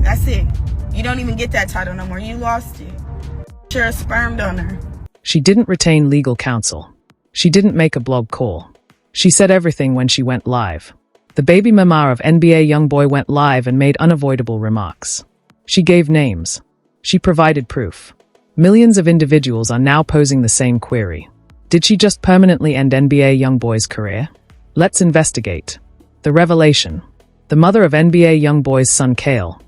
That's it. You don't even get that title no more. You lost it. You're a sperm donor. She didn't retain legal counsel. She didn't make a blog call. She said everything when she went live. The baby mama of NBA YoungBoy went live and made unavoidable remarks. She gave names. She provided proof. Millions of individuals are now posing the same query. Did she just permanently end NBA YoungBoy's career? Let's investigate. The revelation. The mother of NBA YoungBoy's son Kale,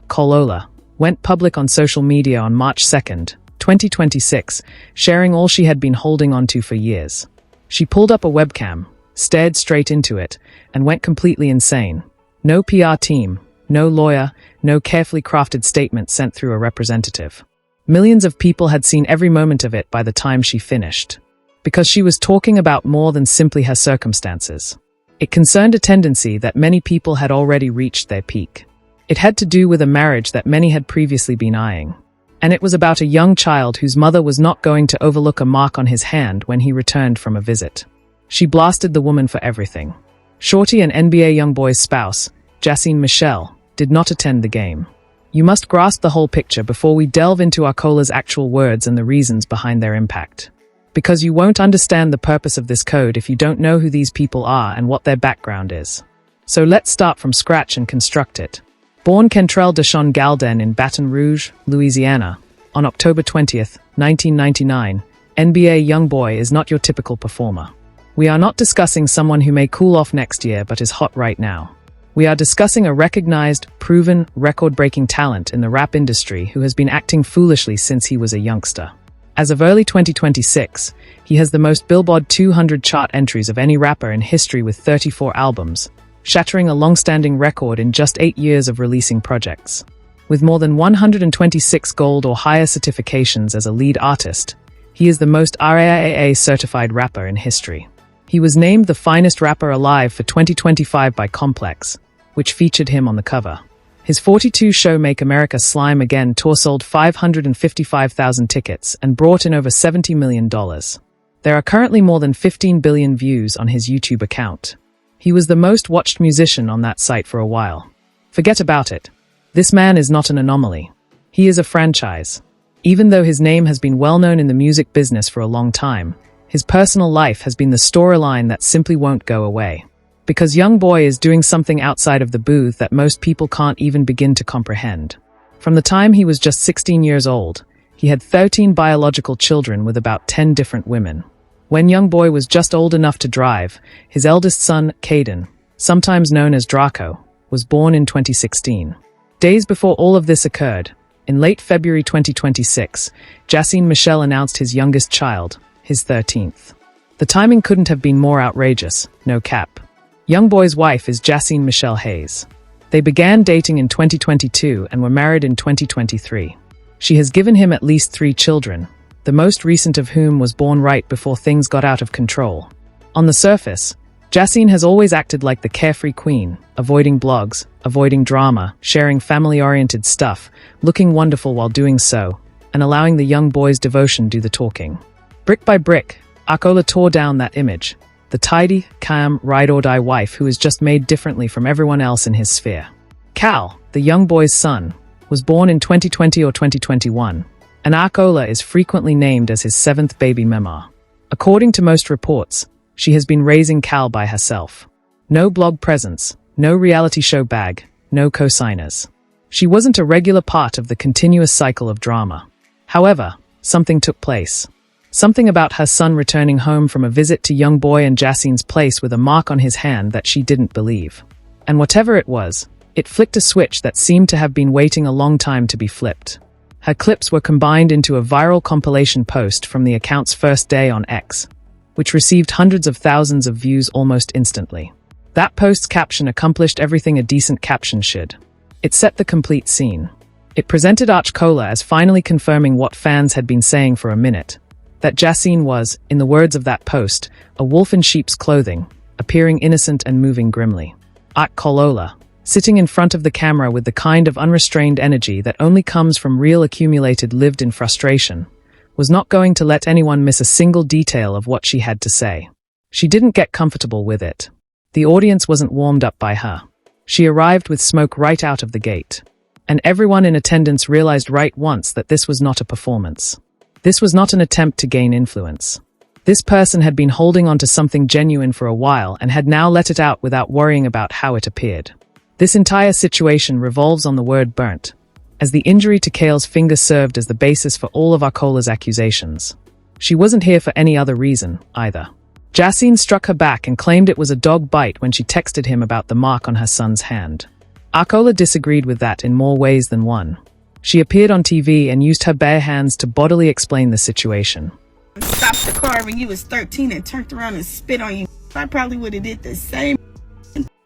Kolola, went public on social media on March 2nd, 2026, sharing all she had been holding onto for years. She pulled up a webcam, stared straight into it, and went completely insane. No PR team, no lawyer, no carefully crafted statement sent through a representative. Millions of people had seen every moment of it by the time she finished. Because she was talking about more than simply her circumstances. It concerned a tendency that many people had already reached their peak. It had to do with a marriage that many had previously been eyeing. And it was about a young child whose mother was not going to overlook a mark on his hand when he returned from a visit. She blasted the woman for everything. Shorty and NBA YoungBoy's spouse, Jacine Michelle, did not attend the game. You must grasp the whole picture before we delve into Akola's actual words and the reasons behind their impact. Because you won't understand the purpose of this code if you don't know who these people are and what their background is. So let's start from scratch and construct it. Born Kentrell Deshawn Galden in Baton Rouge, Louisiana, on October 20th, 1999, NBA YoungBoy is not your typical performer. We are not discussing someone who may cool off next year but is hot right now. We are discussing a recognized, proven, record-breaking talent in the rap industry who has been acting foolishly since he was a youngster. As of early 2026, he has the most Billboard 200 chart entries of any rapper in history with 34 albums, shattering a long-standing record in just 8 years of releasing projects. With more than 126 gold or higher certifications as a lead artist, he is the most RIAA-certified rapper in history. He was named the finest rapper alive for 2025 by Complex, which featured him on the cover. His 42-show Make America Slime Again tour sold 555,000 tickets and brought in over $70 million. There are currently more than 15 billion views on his YouTube account. He was the most watched musician on that site for a while. Forget about it. This man is not an anomaly. He is a franchise. Even though his name has been well known in the music business for a long time, his personal life has been the storyline that simply won't go away. Because YoungBoy is doing something outside of the booth that most people can't even begin to comprehend. From the time he was just 16 years old, he had 13 biological children with about 10 different women. When YoungBoy was just old enough to drive, his eldest son, Caden, sometimes known as Draco, was born in 2016. Days before all of this occurred, in late February 2026, Jacine Michelle announced his youngest child, his 13th. The timing couldn't have been more outrageous, no cap. YoungBoy's wife is Jacine Michelle Hayes. They began dating in 2022 and were married in 2023. She has given him at least 3 children, the most recent of whom was born right before things got out of control. On the surface, Jacine has always acted like the carefree queen, avoiding blogs, avoiding drama, sharing family-oriented stuff, looking wonderful while doing so, and allowing the young boy's devotion do the talking. Brick by brick, Akola tore down that image. The tidy, calm, ride-or-die wife who is just made differently from everyone else in his sphere. Cal, the young boy's son, was born in 2020 or 2021, and Akola is frequently named as his 7th baby mama. According to most reports, she has been raising Cal by herself. No blog presence, no reality show bag, no co-signers. She wasn't a regular part of the continuous cycle of drama. However, something took place. Something about her son returning home from a visit to YoungBoy and Jacine's place with a mark on his hand that she didn't believe. And whatever it was, it flicked a switch that seemed to have been waiting a long time to be flipped. Her clips were combined into a viral compilation post from the account's first day on X, which received hundreds of thousands of views almost instantly. That post's caption accomplished everything a decent caption should. It set the complete scene. It presented Akola as finally confirming what fans had been saying for a minute. That Jacine was, in the words of that post, a wolf in sheep's clothing, appearing innocent and moving grimly. Kolola, sitting in front of the camera with the kind of unrestrained energy that only comes from real accumulated lived-in frustration, was not going to let anyone miss a single detail of what she had to say. She didn't get comfortable with it. The audience wasn't warmed up by her. She arrived with smoke right out of the gate. And everyone in attendance realized right once that this was not a performance. This was not an attempt to gain influence. This person had been holding on to something genuine for a while and had now let it out without worrying about how it appeared. This entire situation revolves on the word burnt, as the injury to Kale's finger served as the basis for all of Arcola's accusations. She wasn't here for any other reason, either. Jacine struck her back and claimed it was a dog bite when she texted him about the mark on her son's hand. Arcola disagreed with that in more ways than one. She appeared on TV and used her bare hands to bodily explain the situation. Stopped the car when you was 13 and turned around and spit on you. I probably would have did the same.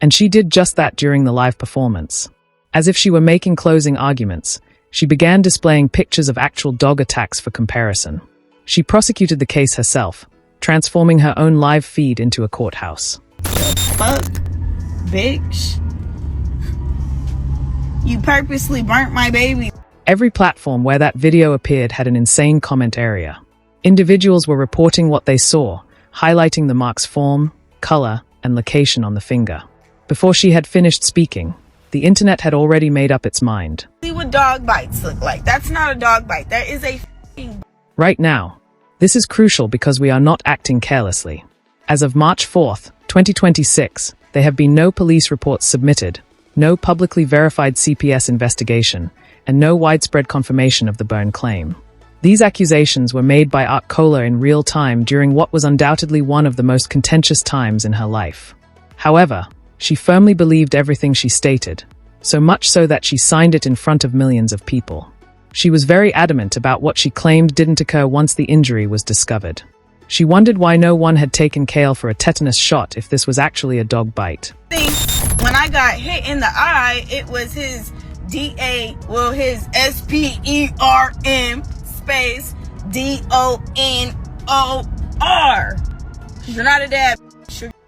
And she did just that during the live performance. As if she were making closing arguments, she began displaying pictures of actual dog attacks for comparison. She prosecuted the case herself, transforming her own live feed into a courthouse. Fuck, bitch. You purposely burnt my baby. Every platform where that video appeared had an insane comment area. Individuals were reporting what they saw, highlighting the mark's form, color, and location on the finger. Before she had finished speaking, the internet had already made up its mind. See what dog bites look like. That's not a dog bite. That is a f***ing... Right now, this is crucial because we are not acting carelessly. As of March 4th, 2026, there have been no police reports submitted, no publicly verified CPS investigation, and no widespread confirmation of the burn claim. These accusations were made by Arcola in real time during what was undoubtedly one of the most contentious times in her life. However, she firmly believed everything she stated, so much so that she signed it in front of millions of people. She was very adamant about what she claimed didn't occur once the injury was discovered. She wondered why no one had taken Kale for a tetanus shot if this was actually a dog bite. When I got hit in the eye, it was his his SPERM space DONOR. She's not a dad.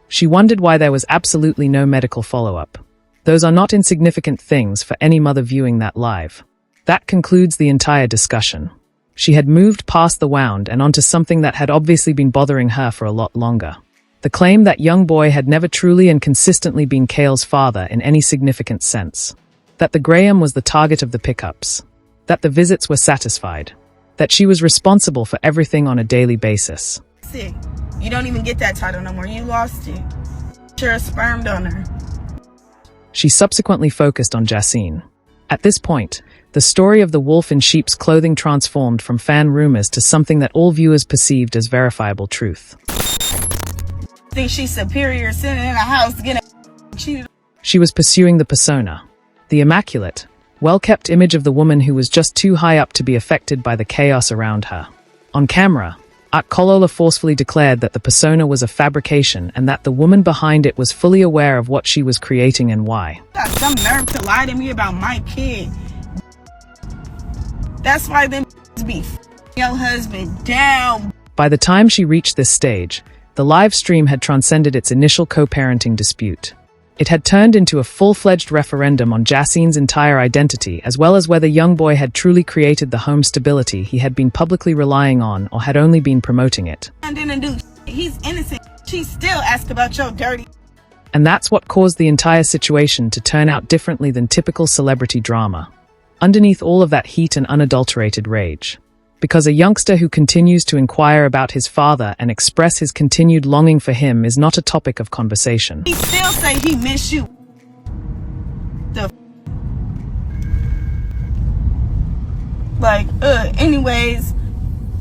She wondered why there was absolutely no medical follow-up. Those are not insignificant things for any mother viewing that live. That concludes the entire discussion. She had moved past the wound and onto something that had obviously been bothering her for a lot longer. The claim that YoungBoy had never truly and consistently been Kale's father in any significant sense. That the Graham was the target of the pickups. That the visits were satisfied. That she was responsible for everything on a daily basis. Sick. You don't even get that title no more. You lost it. You're a sperm donor. She subsequently focused on Jacine. At this point, the story of the wolf in sheep's clothing transformed from fan rumors to something that all viewers perceived as verifiable truth. Think she's superior sitting in a house getting cheated. She was pursuing the persona. The immaculate, well-kept image of the woman who was just too high up to be affected by the chaos around her. On camera, Arcola forcefully declared that the persona was a fabrication and that the woman behind it was fully aware of what she was creating and why. Got some nerve to lie to me about my kid. That's why them be your husband down. By the time she reached this stage, the live stream had transcended its initial co-parenting dispute. It had turned into a full-fledged referendum on Jacine's entire identity, as well as whether YoungBoy had truly created the home stability he had been publicly relying on or had only been promoting it. And didn't do. He's innocent. She still asks about your dirty. And that's what caused the entire situation to turn out differently than typical celebrity drama. Underneath all of that heat and unadulterated rage. Because a youngster who continues to inquire about his father and express his continued longing for him is not a topic of conversation. He still say he miss you. Anyways,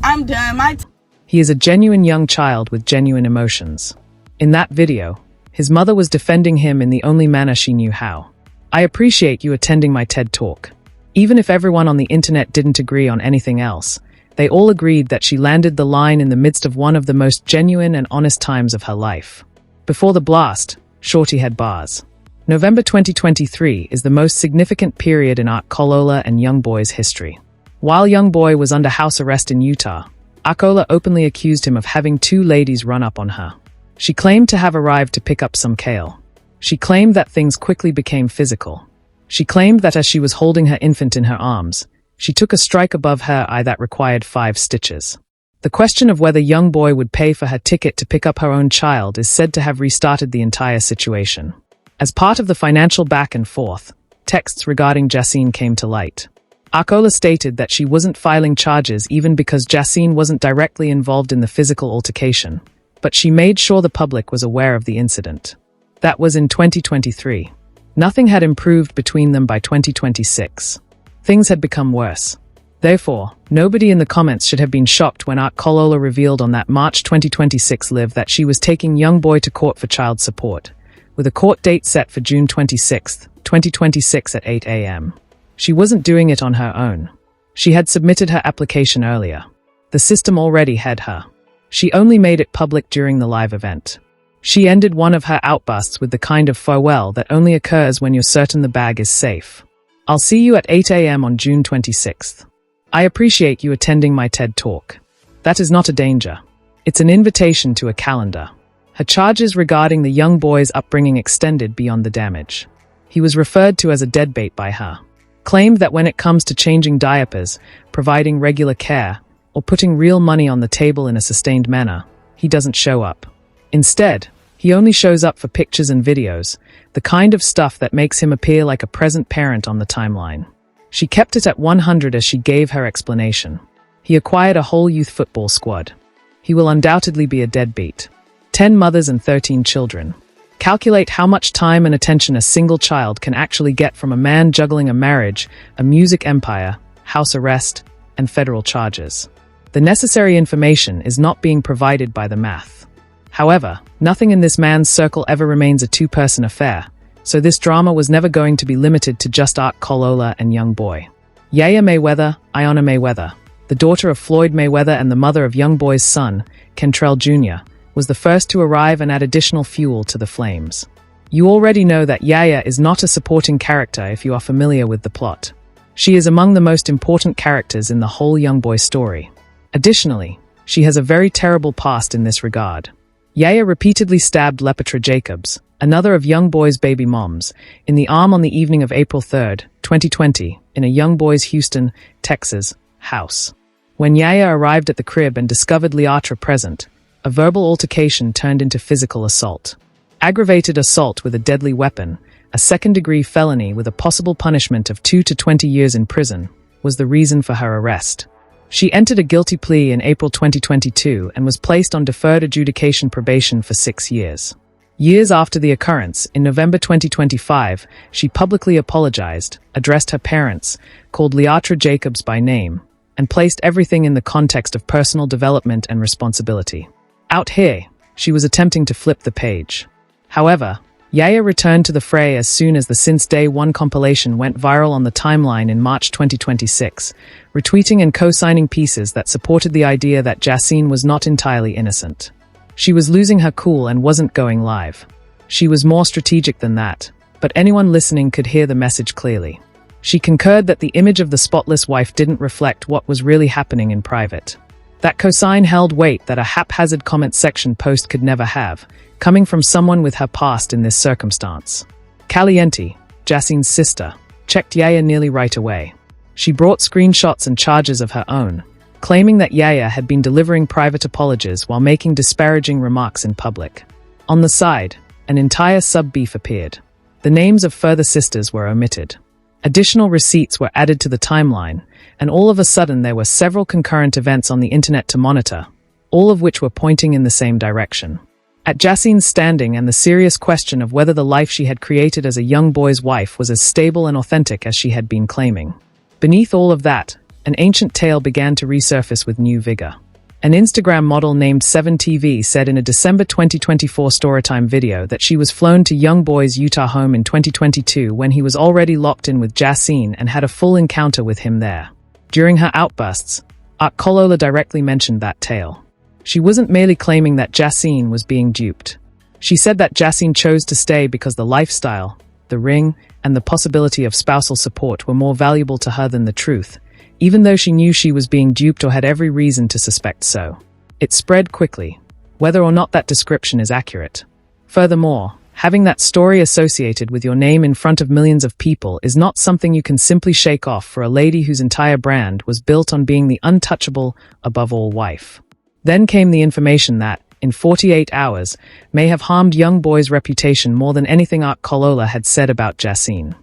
I'm done. He is a genuine young child with genuine emotions. In that video, his mother was defending him in the only manner she knew how. I appreciate you attending my TED Talk. Even if everyone on the internet didn't agree on anything else, they all agreed that she landed the line in the midst of one of the most genuine and honest times of her life. Before the blast, Shorty had bars. November 2023 is the most significant period in Arcola and YoungBoy's history. While YoungBoy was under house arrest in Utah, Arcola openly accused him of having two ladies run up on her. She claimed to have arrived to pick up some kale. She claimed that things quickly became physical. She claimed that as she was holding her infant in her arms, she took a strike above her eye that required 5 stitches. The question of whether YoungBoy would pay for her ticket to pick up her own child is said to have restarted the entire situation. As part of the financial back and forth, texts regarding Jacine came to light. Arcola stated that she wasn't filing charges even because Jacine wasn't directly involved in the physical altercation, but she made sure the public was aware of the incident. That was in 2023. Nothing had improved between them by 2026. Things had become worse. Therefore, nobody in the comments should have been shocked when Arcola revealed on that March 2026 live that she was taking YoungBoy to court for child support, with a court date set for June 26, 2026 at 8 a.m. She wasn't doing it on her own. She had submitted her application earlier. The system already had her. She only made it public during the live event. She ended one of her outbursts with the kind of farewell that only occurs when you're certain the bag is safe. I'll see you at 8 a.m. on June 26th. I appreciate you attending my TED Talk. That is not a danger. It's an invitation to a calendar. Her charges regarding the young boy's upbringing extended beyond the damage. He was referred to as a deadbeat by her. Claimed that when it comes to changing diapers, providing regular care, or putting real money on the table in a sustained manner, he doesn't show up. Instead, he only shows up for pictures and videos, the kind of stuff that makes him appear like a present parent on the timeline. She kept it at 100 as she gave her explanation. He acquired a whole youth football squad. He will undoubtedly be a deadbeat. 10 mothers and 13 children. Calculate how much time and attention a single child can actually get from a man juggling a marriage, a music empire, house arrest, and federal charges. The necessary information is not being provided by the math. However, nothing in this man's circle ever remains a two-person affair, so this drama was never going to be limited to just Arcola and YoungBoy. Yaya Mayweather, Iona Mayweather, the daughter of Floyd Mayweather and the mother of YoungBoy's son, Kentrell Jr., was the first to arrive and add additional fuel to the flames. You already know that Yaya is not a supporting character if you are familiar with the plot. She is among the most important characters in the whole YoungBoy story. Additionally, she has a very terrible past in this regard. Yaya repeatedly stabbed Lepetra Jacobs, another of YoungBoy's baby moms, in the arm on the evening of April 3, 2020, in a YoungBoy's Houston, Texas, house. When Yaya arrived at the crib and discovered Leatra present, a verbal altercation turned into physical assault. Aggravated assault with a deadly weapon, a second-degree felony with a possible punishment of 2 to 20 years in prison, was the reason for her arrest. She entered a guilty plea in April 2022 and was placed on deferred adjudication probation for 6 years. Years after the occurrence, in November 2025, she publicly apologized, addressed her parents, called Leatra Jacobs by name, and placed everything in the context of personal development and responsibility. Out here, she was attempting to flip the page. However, Yaya returned to the fray as soon as the Since Day One compilation went viral on the timeline in March 2026, retweeting and co-signing pieces that supported the idea that Jacine was not entirely innocent. She was losing her cool and wasn't going live. She was more strategic than that, but anyone listening could hear the message clearly. She concurred that the image of the spotless wife didn't reflect what was really happening in private. That cosign held weight that a haphazard comment section post could never have, coming from someone with her past in this circumstance. Caliente, Jacine's sister, checked Yaya nearly right away. She brought screenshots and charges of her own, claiming that Yaya had been delivering private apologies while making disparaging remarks in public. On the side, an entire sub-beef appeared. The names of further sisters were omitted. Additional receipts were added to the timeline, and all of a sudden there were several concurrent events on the internet to monitor, all of which were pointing in the same direction. At Jacine's standing and the serious question of whether the life she had created as a young boy's wife was as stable and authentic as she had been claiming. Beneath all of that, an ancient tale began to resurface with new vigor. An Instagram model named 7TV said in a December 2024 Storytime video that she was flown to YoungBoy's Utah home in 2022 when he was already locked in with Jacine and had a full encounter with him there. During her outbursts, Arcola directly mentioned that tale. She wasn't merely claiming that Jacine was being duped. She said that Jacine chose to stay because the lifestyle, the ring, and the possibility of spousal support were more valuable to her than the truth, even though she knew she was being duped or had every reason to suspect so. It spread quickly, whether or not that description is accurate. Furthermore, having that story associated with your name in front of millions of people is not something you can simply shake off for a lady whose entire brand was built on being the untouchable, above-all wife. Then came the information that, in 48 hours, may have harmed YoungBoy's reputation more than anything Arcola had said about Jacine.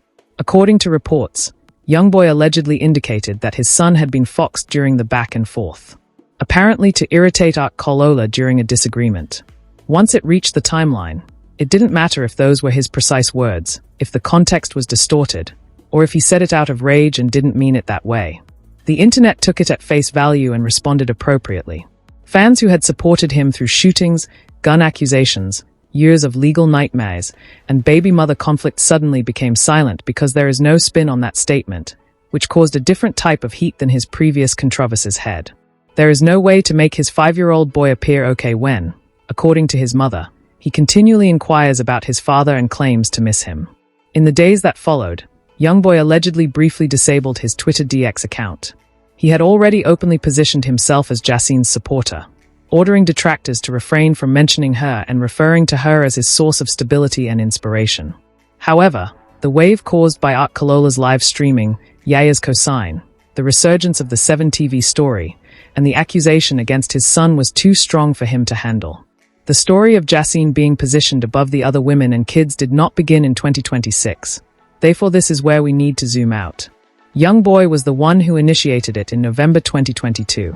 According to reports, YoungBoy allegedly indicated that his son had been foxed during the back and forth, apparently to irritate Kolola during a disagreement. Once it reached the timeline, it didn't matter if those were his precise words, if the context was distorted, or if he said it out of rage and didn't mean it that way. The internet took it at face value and responded appropriately. Fans who had supported him through shootings, gun accusations, years of legal nightmares, and baby mother conflict suddenly became silent because there is no spin on that statement, which caused a different type of heat than his previous controversies had. There is no way to make his 5-year-old boy appear okay when, according to his mother, he continually inquires about his father and claims to miss him. In the days that followed, YoungBoy allegedly briefly disabled his Twitter DX account. He had already openly positioned himself as Jacine's supporter, ordering detractors to refrain from mentioning her and referring to her as his source of stability and inspiration. However, the wave caused by Kolola's live streaming, Yaya's cosign, the resurgence of the 7 TV story, and the accusation against his son was too strong for him to handle. The story of Jacine being positioned above the other women and kids did not begin in 2026. Therefore, this is where we need to zoom out. YoungBoy was the one who initiated it in November 2022.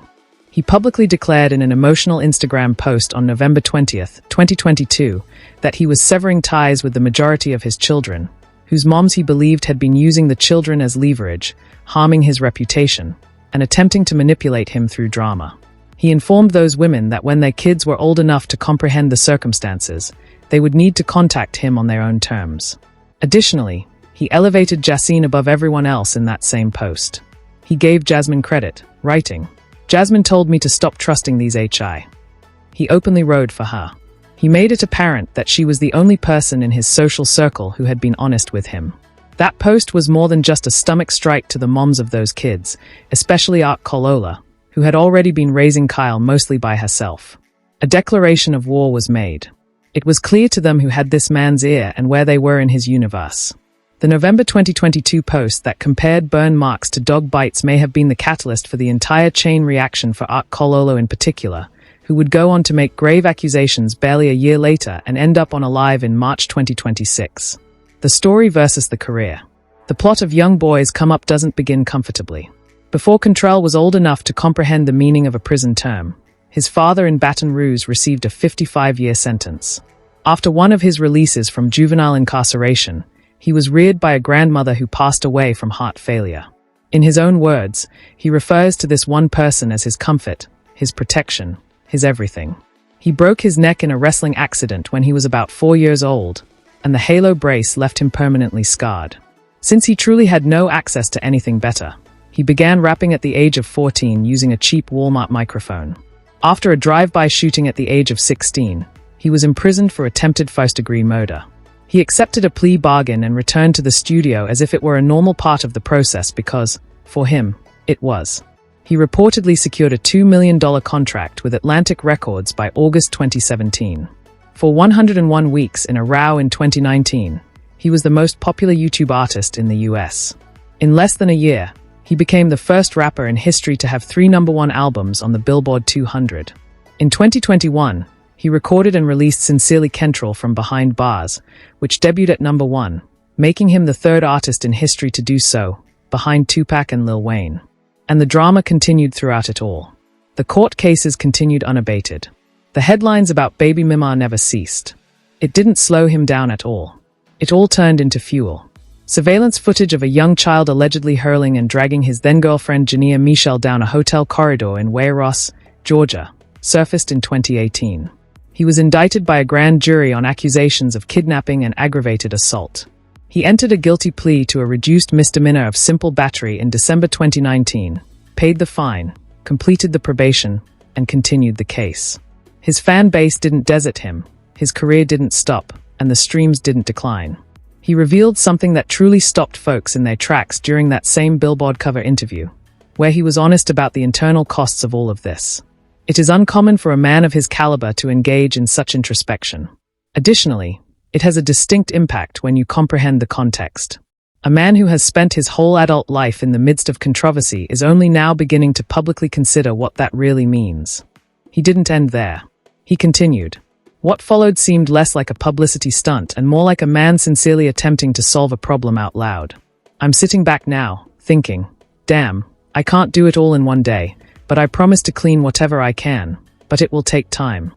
He publicly declared in an emotional Instagram post on November 20th, 2022, that he was severing ties with the majority of his children, whose moms he believed had been using the children as leverage, harming his reputation, and attempting to manipulate him through drama. He informed those women that when their kids were old enough to comprehend the circumstances, they would need to contact him on their own terms. Additionally, he elevated Jacine above everyone else in that same post. He gave Jasmine credit, writing, "Jasmine told me to stop trusting these HI." He openly rode for her. He made it apparent that she was the only person in his social circle who had been honest with him. That post was more than just a stomach strike to the moms of those kids, especially Kolola, who had already been raising Kyle mostly by herself. A declaration of war was made. It was clear to them who had this man's ear and where they were in his universe. The November 2022 post that compared burn marks to dog bites may have been the catalyst for the entire chain reaction for Kolola in particular, who would go on to make grave accusations barely a year later and end up on a live in March 2026. The story versus the career. The plot of YoungBoy's come up doesn't begin comfortably. Before Cantrell was old enough to comprehend the meaning of a prison term, his father in Baton Rouge received a 55-year sentence. After one of his releases from juvenile incarceration, he was reared by a grandmother who passed away from heart failure. In his own words, he refers to this one person as his comfort, his protection, his everything. He broke his neck in a wrestling accident when he was about 4 years old, and the halo brace left him permanently scarred. Since he truly had no access to anything better, he began rapping at the age of 14 using a cheap Walmart microphone. After a drive-by shooting at the age of 16, he was imprisoned for attempted first-degree murder. He accepted a plea bargain and returned to the studio as if it were a normal part of the process because, for him, it was. He reportedly secured a $2 million contract with Atlantic Records by August 2017. For 101 weeks in a row in 2019, he was the most popular YouTube artist in the US. In less than a year, he became the first rapper in history to have 3 #1 albums on the Billboard 200. In 2021, he recorded and released Sincerely Kentrell from Behind Bars, which debuted at #1, making him the 3rd artist in history to do so, behind Tupac and Lil Wayne. And the drama continued throughout it all. The court cases continued unabated. The headlines about Baby Mima never ceased. It didn't slow him down at all. It all turned into fuel. Surveillance footage of a young child allegedly hurling and dragging his then-girlfriend Jania Michelle down a hotel corridor in Wayross, Georgia, surfaced in 2018. He was indicted by a grand jury on accusations of kidnapping and aggravated assault. He entered a guilty plea to a reduced misdemeanor of simple battery in December 2019, paid the fine, completed the probation, and continued the case. His fan base didn't desert him, his career didn't stop, and the streams didn't decline. He revealed something that truly stopped folks in their tracks during that same Billboard cover interview, where he was honest about the internal costs of all of this. It is uncommon for a man of his caliber to engage in such introspection. Additionally, it has a distinct impact when you comprehend the context. A man who has spent his whole adult life in the midst of controversy is only now beginning to publicly consider what that really means. He didn't end there. He continued. What followed seemed less like a publicity stunt and more like a man sincerely attempting to solve a problem out loud. I'm sitting back now, thinking, damn, I can't do it all in one day, but I promise to clean whatever I can, but it will take time.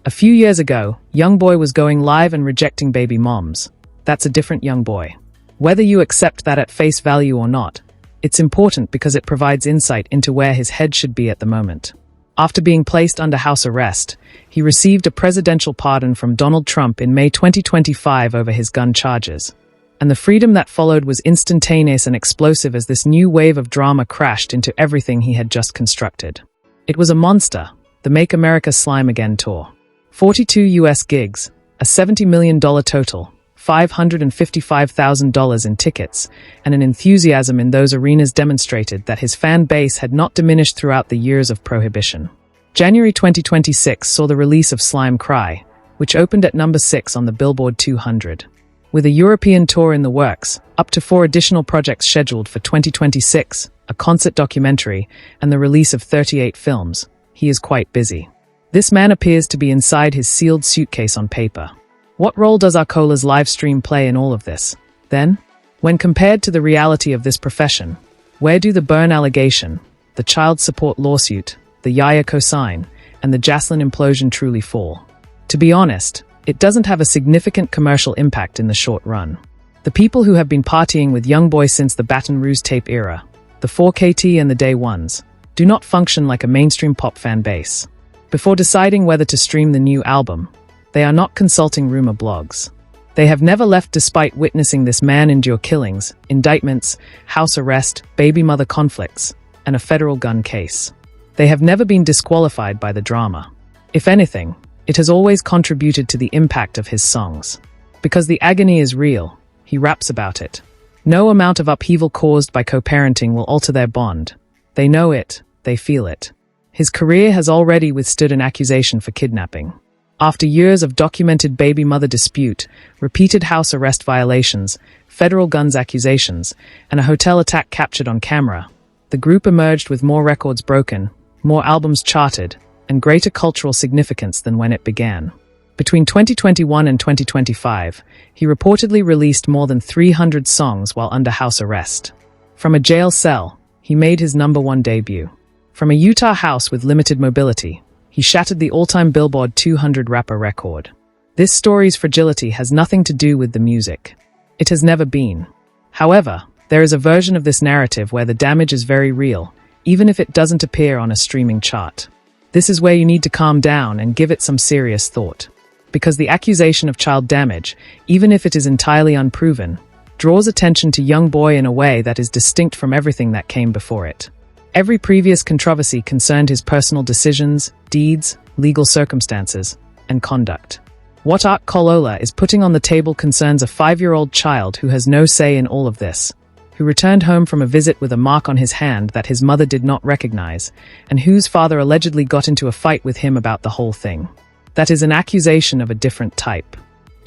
A few years ago, YoungBoy was going live and rejecting baby moms. That's a different YoungBoy. Whether you accept that at face value or not, it's important because it provides insight into where his head should be at the moment. After being placed under house arrest, he received a presidential pardon from Donald Trump in May 2025 over his gun charges. And the freedom that followed was instantaneous and explosive as this new wave of drama crashed into everything he had just constructed. It was a monster, the Make America Slime Again tour. 42 US gigs, a $70 million total, $555,000 in tickets, and an enthusiasm in those arenas demonstrated that his fan base had not diminished throughout the years of prohibition. January 2026 saw the release of Slime Cry, which opened at number 6 on the Billboard 200. With a European tour in the works, up to 4 additional projects scheduled for 2026, a concert documentary, and the release of 38 films, he is quite busy. This man appears to be inside his sealed suitcase on paper. What role does Arcola's live stream play in all of this, then? When compared to the reality of this profession, where do the Byrne allegation, the child support lawsuit, the Yaya cosign, and the Jaslyn implosion truly fall? To be honest, it doesn't have a significant commercial impact in the short run. The people who have been partying with YoungBoy since the Baton Rouge tape era, the 4KT and the Day Ones, do not function like a mainstream pop fan base. Before deciding whether to stream the new album, they are not consulting rumor blogs. They have never left despite witnessing this man endure killings, indictments, house arrest, baby mother conflicts, and a federal gun case. They have never been disqualified by the drama. If anything, it has always contributed to the impact of his songs. Because the agony is real, he raps about it. No amount of upheaval caused by co-parenting will alter their bond. They know it, they feel it. His career has already withstood an accusation for kidnapping. After years of documented baby mother dispute, repeated house arrest violations, federal guns accusations, and a hotel attack captured on camera, the group emerged with more records broken, more albums charted, and greater cultural significance than when it began. Between 2021 and 2025, he reportedly released more than 300 songs while under house arrest. From a jail cell, he made his #1 debut. From a Utah house with limited mobility, he shattered the all-time Billboard 200 rapper record. This story's fragility has nothing to do with the music. It has never been. However, there is a version of this narrative where the damage is very real, even if it doesn't appear on a streaming chart. This is where you need to calm down and give it some serious thought. Because the accusation of child damage, even if it is entirely unproven, draws attention to YoungBoy in a way that is distinct from everything that came before it. Every previous controversy concerned his personal decisions, deeds, legal circumstances, and conduct. What Arcola's is putting on the table concerns a 5-year-old child who has no say in all of this, who returned home from a visit with a mark on his hand that his mother did not recognize, and whose father allegedly got into a fight with him about the whole thing. That is an accusation of a different type.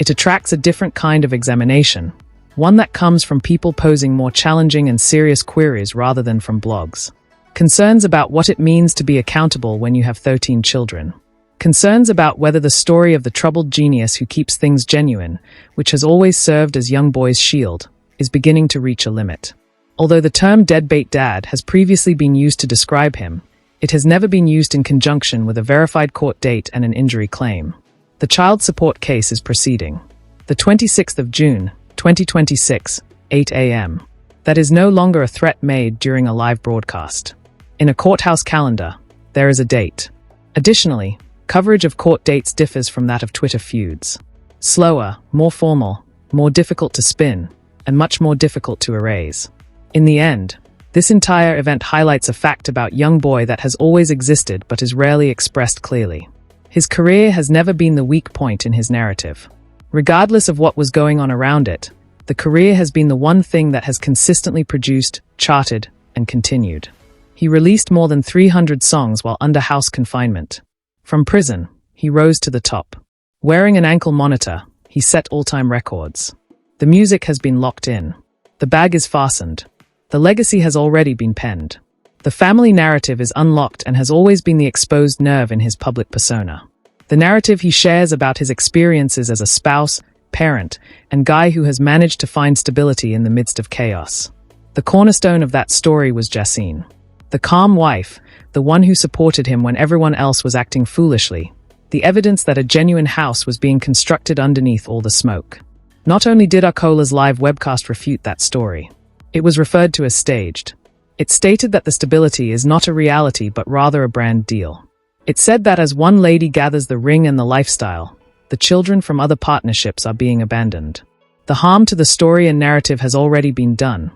It attracts a different kind of examination, one that comes from people posing more challenging and serious queries rather than from blogs. Concerns about what it means to be accountable when you have 13 children. Concerns about whether the story of the troubled genius who keeps things genuine, which has always served as YoungBoy's shield, is beginning to reach a limit. Although the term deadbeat dad has previously been used to describe him, it has never been used in conjunction with a verified court date and an injury claim. The child support case is proceeding. The 26th of June, 2026, 8 a.m. That is no longer a threat made during a live broadcast. In a courthouse calendar, there is a date. Additionally, coverage of court dates differs from that of Twitter feuds. Slower, more formal, more difficult to spin, and much more difficult to erase. In the end, this entire event highlights a fact about YoungBoy that has always existed but is rarely expressed clearly. His career has never been the weak point in his narrative. Regardless of what was going on around it, the career has been the one thing that has consistently produced, charted, and continued. He released more than 300 songs while under house confinement. From prison, he rose to the top. Wearing an ankle monitor, he set all-time records. The music has been locked in. The bag is fastened. The legacy has already been penned. The family narrative is unlocked and has always been the exposed nerve in his public persona. The narrative he shares about his experiences as a spouse, parent, and guy who has managed to find stability in the midst of chaos. The cornerstone of that story was Jessine. The calm wife, the one who supported him when everyone else was acting foolishly. The evidence that a genuine house was being constructed underneath all the smoke. Not only did Arcola's live webcast refute that story, it was referred to as staged. It stated that the stability is not a reality but rather a brand deal. It said that as one lady gathers the ring and the lifestyle, the children from other partnerships are being abandoned. The harm to the story and narrative has already been done.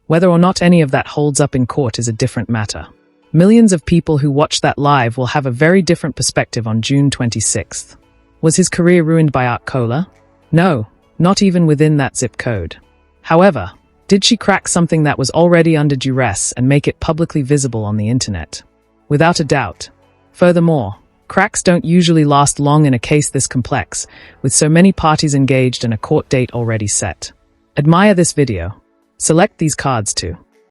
Whether or not any of that holds up in court is a different matter. Millions of people who watched that live will have a very different perspective on June 26th. Was his career ruined by Arcola? No, not even within that zip code. However, did she crack something that was already under duress and make it publicly visible on the internet? Without a doubt. Furthermore, cracks don't usually last long in a case this complex, with so many parties engaged and a court date already set. Admire this video. Select these cards to